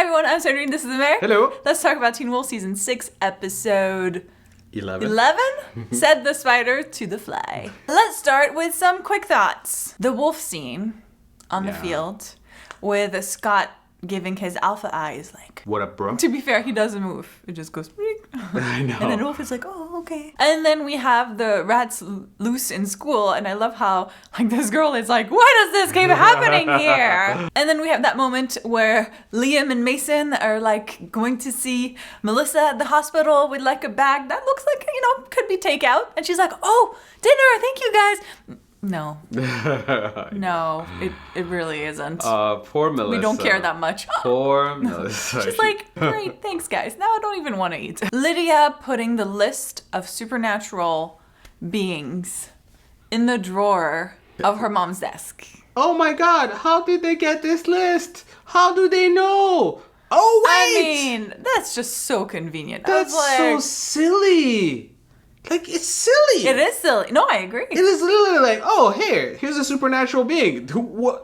everyone, I'm Sandrine, this is Americ. Hello. Let's talk about Teen Wolf Season 6, Episode 11? Said the spider to the fly. Let's start with some quick thoughts. The wolf scene on the field with Scott giving his alpha eyes like, what up, bro? to be fair, he doesn't move. It just goes, I know. and then Wolf is like, oh, okay. And then we have the rats loose in school, and I love how like this girl is like, why does this keep happening here? And then we have that moment where Liam and Mason are like going to see Melissa at the hospital with like a bag that looks like, could be takeout. And she's like, oh, dinner, thank you guys. No. No, it really isn't. Poor Melissa. We don't care that much. Poor Melissa. She's like, great, thanks guys. Now I don't even want to eat. Lydia putting the list of supernatural beings in the drawer of her mom's desk. Oh my god, how did they get this list? How do they know? Oh wait! I mean, that's just so convenient. That's so silly. Like, it's silly. It is silly. No, I agree. It is literally like, oh, here's a supernatural being.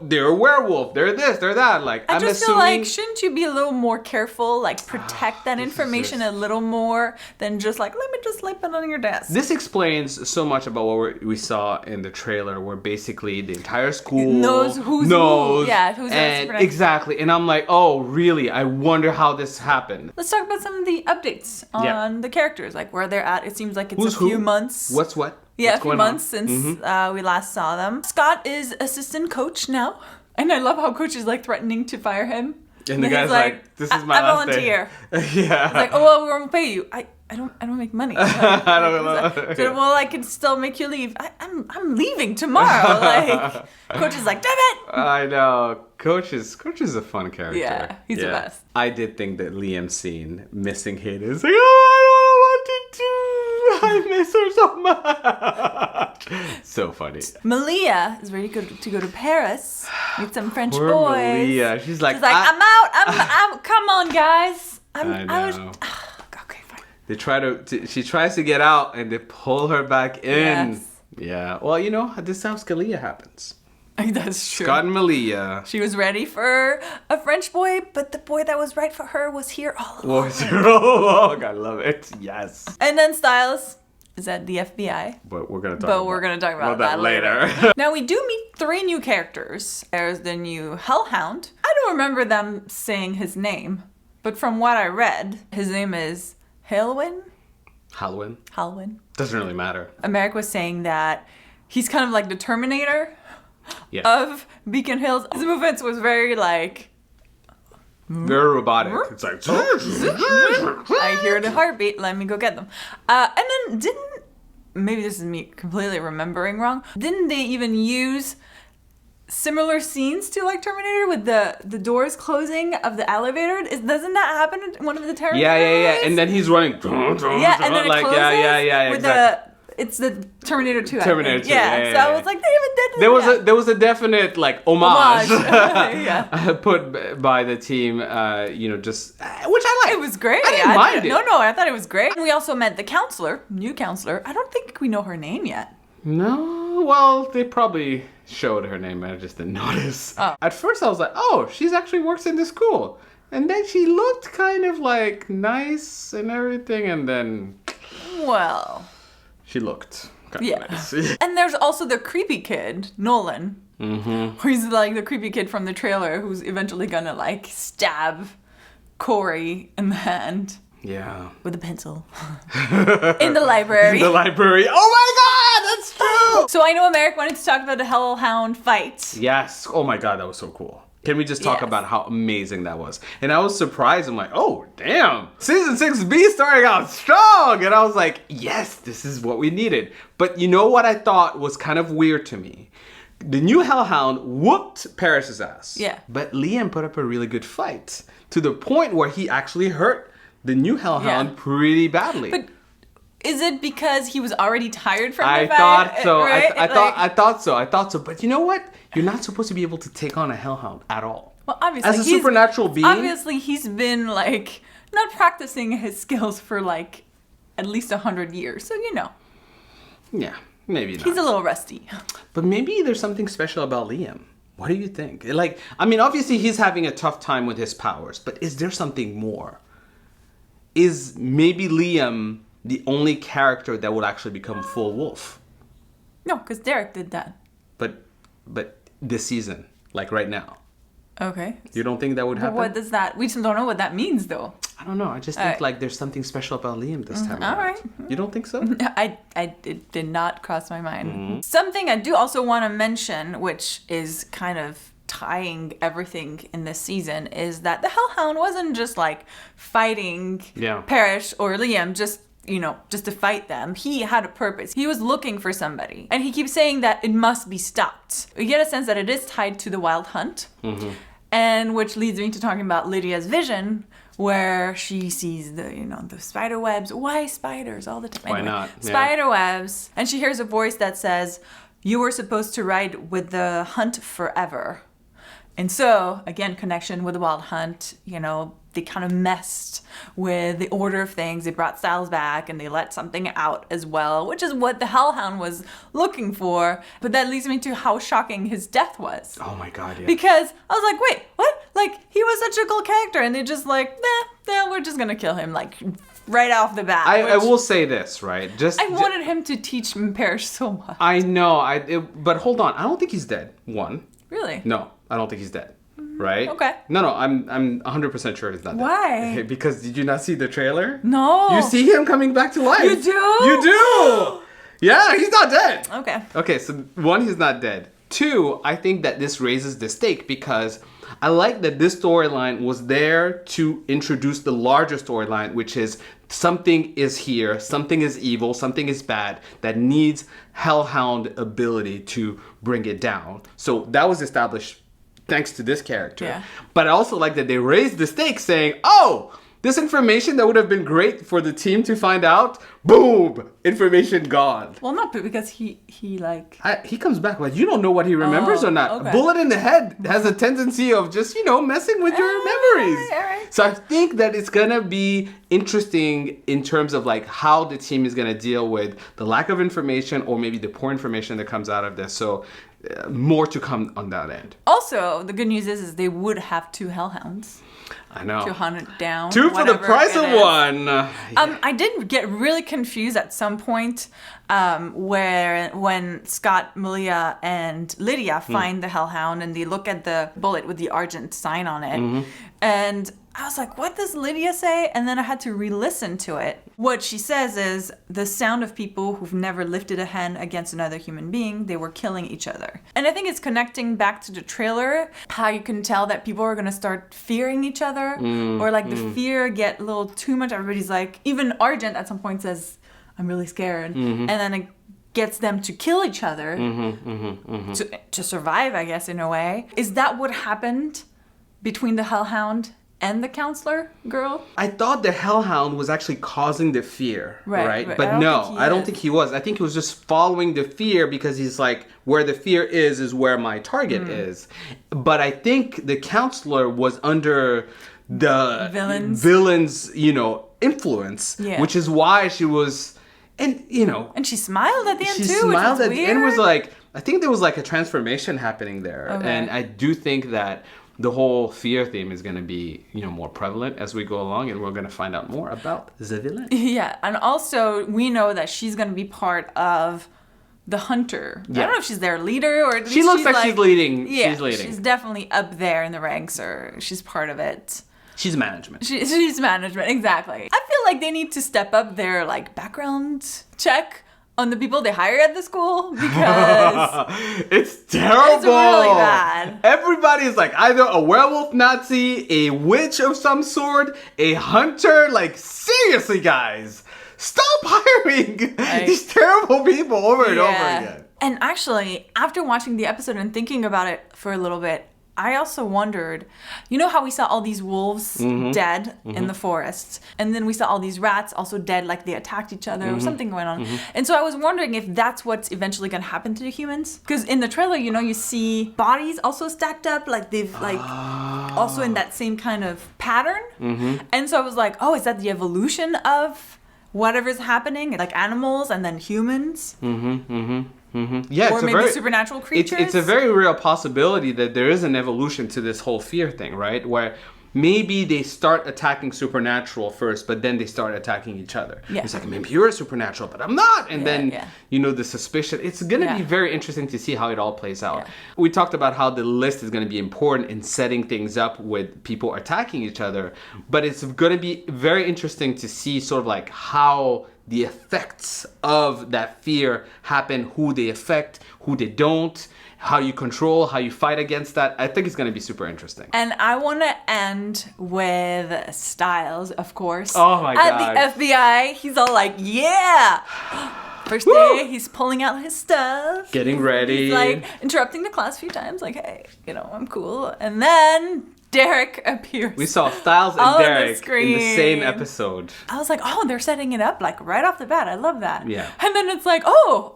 They're a werewolf. They're this, they're that. Like, I just feel like, shouldn't you be a little more careful? Like, protect that information a little more than just like, let me just slip it on your desk. This explains so much about what we saw in the trailer, where basically the entire school knows who's who. Yeah, who's supernatural. Exactly. And I'm like, oh, really? I wonder how this happened. Let's talk about some of the updates on the characters, like where they're at. It seems like it's a few months. What's what? Yeah, What's a few months since we last saw them. Scott is assistant coach now. And I love how coach is like threatening to fire him. And the guy's like, this is my last volunteer. Day. Yeah. He's like, oh, well, we won't pay you. I don't make money. Like, I don't know. Well, I can still make you leave. I'm leaving tomorrow. Like, coach is like, damn it. I know. Coach is a fun character. Yeah, he's the best. I did think that Liam's scene, missing Hayden, is like, oh, I don't want to do. I miss her so much. So funny. Malia is ready to go to Paris, meet some French Poor boys. Malia. She's like, I'm out. I'm come on, guys. I know. Okay, fine. She tries to get out, and they pull her back in. Yes. Yeah. Well, this is how Scalia happens. That's true. Scott and Malia. She was ready for a French boy, but the boy that was right for her was here all along. Oh, I love it. Yes. And then Styles is at the FBI. But we're going to talk about that later. Now, we do meet 3 new characters. There's the new Hellhound. I don't remember them saying his name, but from what I read, his name is Hellwin. Doesn't really matter. Americ was saying that he's kind of like the Terminator of Beacon Hills. His movements was very like... Very robotic. It's like... I hear the heartbeat. Let me go get them. And then maybe this is me completely remembering wrong. Didn't they even use similar scenes to like Terminator with the doors closing of the elevator? Doesn't that happen in one of the Terminator Yeah. movies? And then he's running. Yeah, and then it like, closes yeah, with exactly. It's the Terminator 2. Terminator 2. Yeah. So I was like, they even did that. There was a definite like homage. Yeah. Put by the team. Which I like. It was great. I didn't mind it. No, I thought it was great. And we also met the new counselor. I don't think we know her name yet. No, well, they probably showed her name, I just didn't notice. Oh. At first I was like, oh, she's actually works in the school. And then she looked kind of like nice and everything, and then... Well... She looked kind of nice. And there's also the creepy kid, Nolan. Mm-hmm. He's like the creepy kid from the trailer who's eventually gonna like stab Corey in the hand. Yeah. With a pencil. In the library. In the library. Oh my god, that's true! So I know Americ wanted to talk about the Hellhound fight. Yes. Oh my god, that was so cool. Can we just talk about how amazing that was? And I was surprised. I'm like, oh, damn. Season 6B starting out strong. And I was like, yes, this is what we needed. But you know what I thought was kind of weird to me? The new Hellhound whooped Paris's ass. Yeah. But Liam put up a really good fight to the point where he actually hurt the new Hellhound pretty badly. But is it because he was already tired from the fight? I thought so. Right? I thought so. But you know what? You're not supposed to be able to take on a Hellhound at all. Well, obviously, as a supernatural being. Obviously, he's been like not practicing his skills for like at least 100 years. So Yeah, maybe not. He's a little rusty. But maybe there's something special about Liam. What do you think? Like, I mean, obviously he's having a tough time with his powers, but is there something more? Is maybe Liam the only character that would actually become full wolf? No, because Derek did that. But this season, like right now. Okay. You don't think that would happen? What does that... We just don't know what that means, though. I don't know. I just think like there's something special about Liam this time around. All right. You don't think so? It did not cross my mind. Something I do also want to mention, which is kind of tying everything in this season, is that the Hellhound wasn't just like fighting Parrish or Liam just to fight them. He had a purpose. He was looking for somebody. And he keeps saying that it must be stopped. We get a sense that it is tied to the wild hunt. And which leads me to talking about Lydia's vision, where she sees the spider webs. Why spiders all the time? Why not? Spider webs. And she hears a voice that says, "You were supposed to ride with the hunt forever." And so, again, connection with the wild hunt, they kind of messed with the order of things. They brought Styles back and they let something out as well, which is what the Hellhound was looking for. But that leads me to how shocking his death was. Oh my God, yeah. Because I was like, wait, what? Like, he was such a cool character. And they just like, we're just going to kill him, like, right off the bat. I will say this, right? I wanted him to teach Parrish so much. I know, but hold on. I don't think he's dead, one. Really? No, I don't think he's dead. Right? Okay. No, I'm 100% sure he's not dead. Why? Because did you not see the trailer? No. You see him coming back to life. You do? You do! Yeah, he's not dead. Okay. Okay, so one, he's not dead. Two, I think that this raises the stake because I like that this storyline was there to introduce the larger storyline, which is something is here, something is evil, something is bad that needs Hellhound ability to bring it down. So that was established thanks to this character. Yeah. But I also like that they raised the stakes saying, oh, this information that would have been great for the team to find out, boom, information gone. Well, not because he comes back, but you don't know what he remembers or not. Okay. Bullet in the head has a tendency of just, messing with your memories. All right. So I think that it's going to be interesting in terms of like how the team is going to deal with the lack of information or maybe the poor information that comes out of this. So more to come on that end. Also, the good news is they would have 2 Hellhounds. I know. To hunt it down. 2 for the price of 1. I did get really confused at some point when Scott, Malia, and Lydia find the Hellhound and they look at the bullet with the Argent sign on it. And I was like, what does Lydia say? And then I had to re-listen to it. What she says is the sound of people who've never lifted a hand against another human being. They were killing each other. And I think it's connecting back to the trailer, how you can tell that people are going to start fearing each other or like the fear get a little too much. Everybody's like, even Argent at some point says, I'm really scared. And then it gets them to kill each other to survive, I guess, in a way. Is that what happened between the Hellhound and the counselor girl? I thought the Hellhound was actually causing the fear, right? But no, I don't think he was. I think he was just following the fear because he's like, where the fear is where my target is. But I think the counselor was under the villain's influence, which is why she was, and she smiled at the end too. She smiled at the end. Was like, I think there was like a transformation happening there, and I do think that the whole fear theme is going to be, more prevalent as we go along, and we're going to find out more about the villain. Yeah, and also we know that she's going to be part of the hunter. Yeah. I don't know if she's their leader or at least she looks like she's leading. Yeah, she's leading. She's definitely up there in the ranks, or she's part of it. She's management. She's management, exactly. I feel like they need to step up their background check on the people they hire at the school because it's terrible. It's really bad. Everybody's like either a werewolf Nazi, a witch of some sort, a hunter. Like, seriously, guys, stop hiring these terrible people over and over again. And actually, after watching the episode and thinking about it for a little bit, I also wondered, how we saw all these wolves dead in the forest, and then we saw all these rats also dead, like they attacked each other or something going on. And so I was wondering if that's what's eventually going to happen to the humans. Because in the trailer, you see bodies also stacked up, like they've also in that same kind of pattern. And so I was like, oh, is that the evolution of whatever's happening, like animals and then humans? Yeah, or it's a maybe very, supernatural creatures. it's a very real possibility that there is an evolution to this whole fear thing, right? Where maybe they start attacking supernatural first, but then they start attacking each other. Yeah. It's like, maybe you're supernatural, but I'm not. And then, yeah. you know, the suspicion. It's going to be very interesting to see how it all plays out. Yeah. We talked about how the list is going to be important in setting things up with people attacking each other, but it's going to be very interesting to see sort of like how the effects of that fear happen, who they affect, who they don't, how you control, how you fight against that. I think it's going to be super interesting. And I want to end with Styles, of course. Oh my God. At the FBI, he's all like, yeah! First day, he's pulling out his stuff. Getting ready. He's like interrupting the class a few times, like, hey, you know, I'm cool. And then Derek appears. We saw Styles and Derek in the same episode. I was like, oh, they're setting it up like right off the bat. I love that. Yeah. And then it's like, oh,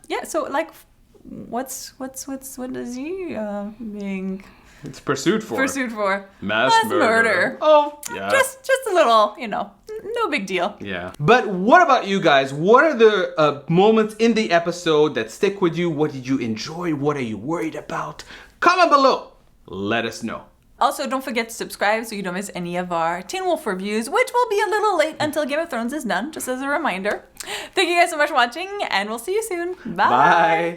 yeah, so like, what is he being It's pursued for. Mass murder. Oh, yeah. Just a little, you know, no big deal. Yeah. But what about you guys? What are the moments in the episode that stick with you? What did you enjoy? What are you worried about? Comment below. Let us know. Also, don't forget to subscribe so you don't miss any of our Teen Wolf reviews, which will be a little late until Game of Thrones is done, just as a reminder. Thank you guys so much for watching, and we'll see you soon. Bye. Bye.